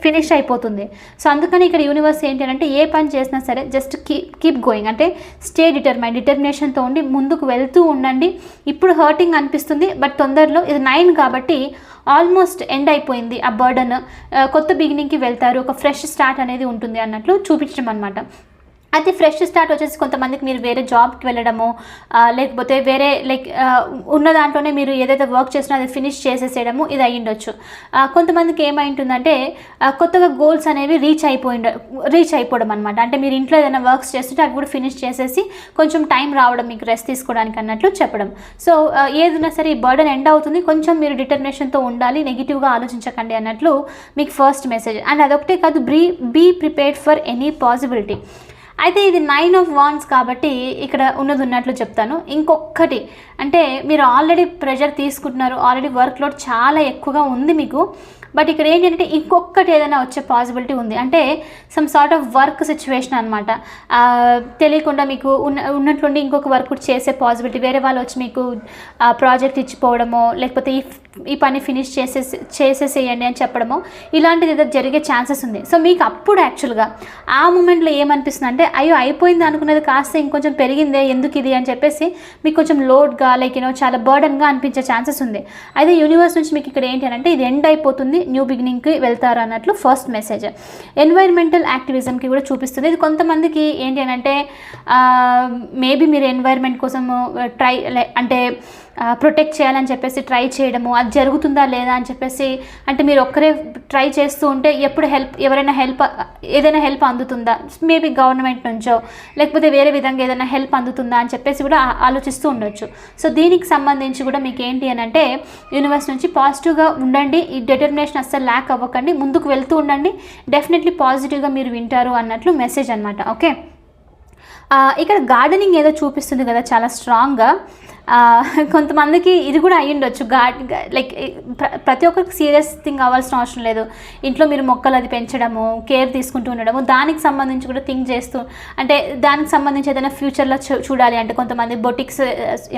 Finish అయిపోతుంది. So అందుకని ఇక్కడ యూనివర్స్ ఏంటి అంటే ఏ పని చేసినా సరే జస్ట్ కీప్ గోయింగ్, అంటే స్టే డిటర్మినేషన్తో ఉండి ముందుకు వెళ్తూ ఉండండి. ఇప్పుడు హర్టింగ్ అనిపిస్తుంది, బట్ తొందరలో ఇది 9 కాబట్టి ఆల్మోస్ట్ ఎండ్ అయిపోయింది ఆ బర్డన్. కొత్త బిగినింగ్కి వెళ్తారు, ఒక ఫ్రెష్ స్టార్ట్ అనేది ఉంటుంది అన్నట్లు చూపించడం అనమాట. అయితే ఫ్రెష్ స్టార్ట్ వచ్చేసి కొంతమందికి మీరు వేరే జాబ్కి వెళ్ళడము, లేకపోతే వేరే ఉన్న దాంట్లోనే మీరు ఏదైతే వర్క్ చేసినా అది ఫినిష్ చేసేసేయడము, ఇది అయ్యిండొచ్చు. కొంతమందికి ఏమైంటుందంటే కొత్తగా గోల్స్ అనేవి రీచ్ అయిపోవడం అనమాట. అంటే మీరు ఇంట్లో ఏదైనా వర్క్స్ చేస్తుంటే అవి కూడా ఫినిష్ చేసేసి కొంచెం టైం రావడం మీకు రెస్ట్ తీసుకోవడానికి అన్నట్లు చెప్పడం. సో ఏదైనా సరే ఈ బర్డన్ ఎండ్ అవుతుంది, కొంచెం మీరు డిటర్మినేషన్తో ఉండాలి, నెగిటివ్గా ఆలోచించకండి అన్నట్లు మీకు ఫస్ట్ మెసేజ్. అండ్ అదొకటే కాదు, be prepared for any possibility. అయితే ఇది 9 of Wands కాబట్టి ఇక్కడ ఉన్నట్లు చెప్తాను. ఇంకొకటి అంటే మీరు ఆల్రెడీ ప్రెషర్ తీసుకుంటున్నారు, ఆల్రెడీ వర్క్ లోడ్ చాలా ఎక్కువగా ఉంది మీకు, బట్ ఇక్కడ ఏంటంటే ఇంకొకటి ఏదైనా వచ్చే పాసిబిలిటీ ఉంది. అంటే some sort of work situation అనమాట. తెలియకుండా మీకు ఉన్నట్లుండి ఇంకొక వర్క్ చేసే పాసిబిలిటీ, వేరే వాళ్ళు వచ్చి మీకు ప్రాజెక్ట్ ఇచ్చిపోవడమో, లేకపోతే ఈ పని ఫినిష్ చేసేసేయండి అని చెప్పడమో, ఇలాంటిది ఏదో జరిగే ఛాన్సెస్ ఉంది. సో మీకు అప్పుడు యాక్చువల్గా ఆ మూమెంట్లో ఏమనిపిస్తుంది అంటే అయ్యో అయిపోయింది అనుకున్నది కాస్త ఇంకొంచెం పెరిగిందే ఎందుకు ఇది అని చెప్పేసి మీకు కొంచెం లోడ్గా చాలా బర్డన్గా అనిపించే ఛాన్సెస్ ఉంది. అయితే యూనివర్స్ నుంచి మీకు ఇక్కడ ఏంటి అంటే ఇది ఎండ్ అయిపోతుంది, న్యూ బిగినింగ్కి వెళ్తారు అన్నట్లు ఫస్ట్ మెసేజ్. ఎన్వైర్మెంటల్ యాక్టివిజంకి కూడా చూపిస్తుంది. ఇది కొంతమందికి ఏంటి అంటే మేబీ మీరు ఎన్వైర్మెంట్ కోసం అంటే ప్రొటెక్ట్ చేయాలని చెప్పేసి ట్రై చేయడము, అది జరుగుతుందా లేదా అని చెప్పేసి, అంటే మీరు ఒక్కరే ట్రై చేస్తూ ఉంటే ఎప్పుడు ఏదైనా హెల్ప్ అందుతుందా, మేబీ గవర్నమెంట్ నుంచో లేకపోతే వేరే విధంగా ఏదైనా హెల్ప్ అందుతుందా అని చెప్పేసి కూడా ఆలోచిస్తూ ఉండొచ్చు. సో దీనికి సంబంధించి కూడా మీకు ఏంటి అని అంటే యూనివర్స్ నుంచి పాజిటివ్గా ఉండండి, ఈ డిటర్మినేషన్ అస్సలు ల్యాక్ అవ్వకండి, ముందుకు వెళ్తూ ఉండండి, డెఫినెట్లీ పాజిటివ్గా మీరు వింటారు అన్నట్లు మెసేజ్ అనమాట. ఓకే, ఇక్కడ గార్డెనింగ్ ఏదో చూపిస్తుంది కదా చాలా స్ట్రాంగ్గా. కొంతమందికి ఇది కూడా అయ్యుండొచ్చు, ప్రతి ఒక్కరికి సీరియస్ థింగ్ అవ్వాల్సిన అవసరం లేదు. ఇంట్లో మీరు మొక్కలు అది పెంచడము, కేర్ తీసుకుంటూ ఉండడము, దానికి సంబంధించి కూడా థింక్ చేస్తూ, అంటే దానికి సంబంధించి ఏదైనా ఫ్యూచర్లో చూడాలి అంటే కొంతమంది బొటిక్స్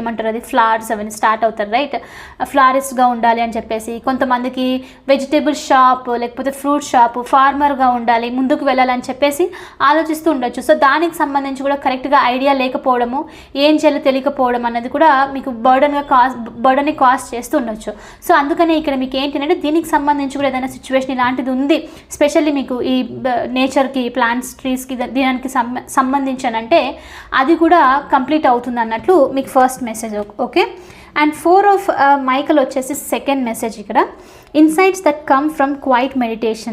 ఏమంటారు అది ఫ్లవర్స్ అవన్నీ స్టార్ట్ అవుతారు రైట్, ఫ్లారిస్ట్గా ఉండాలి అని చెప్పేసి, కొంతమందికి వెజిటేబుల్ షాప్ లేకపోతే ఫ్రూట్ షాప్, ఫార్మర్గా ఉండాలి, ముందుకు వెళ్ళాలని చెప్పేసి ఆలోచిస్తూ ఉండొచ్చు. సో దానికి సంబంధించి కూడా కరెక్ట్గా ఐడియా లేకపోవడము, ఏం చేయాలో తెలియకపోవడం అన్నది కూడా మీకు బర్డన్ని కాస్ట్ చేస్తూ ఉండొచ్చు. సో అందుకనే ఇక్కడ మీకు ఏంటంటే దీనికి సంబంధించి కూడా ఏదైనా సిచ్యువేషన్ ఇలాంటిది ఉంది, స్పెషల్లీ మీకు ఈ నేచర్కి, ప్లాంట్స్, ట్రీస్కి దీనికి సంబంధించనంటే అది కూడా కంప్లీట్ అవుతుంది అన్నట్లు మీకు first message. Okay, and 4 of Michael వచ్చేసి సెకండ్ మెసేజ్. ఇక్కడ insights that come from quiet meditation.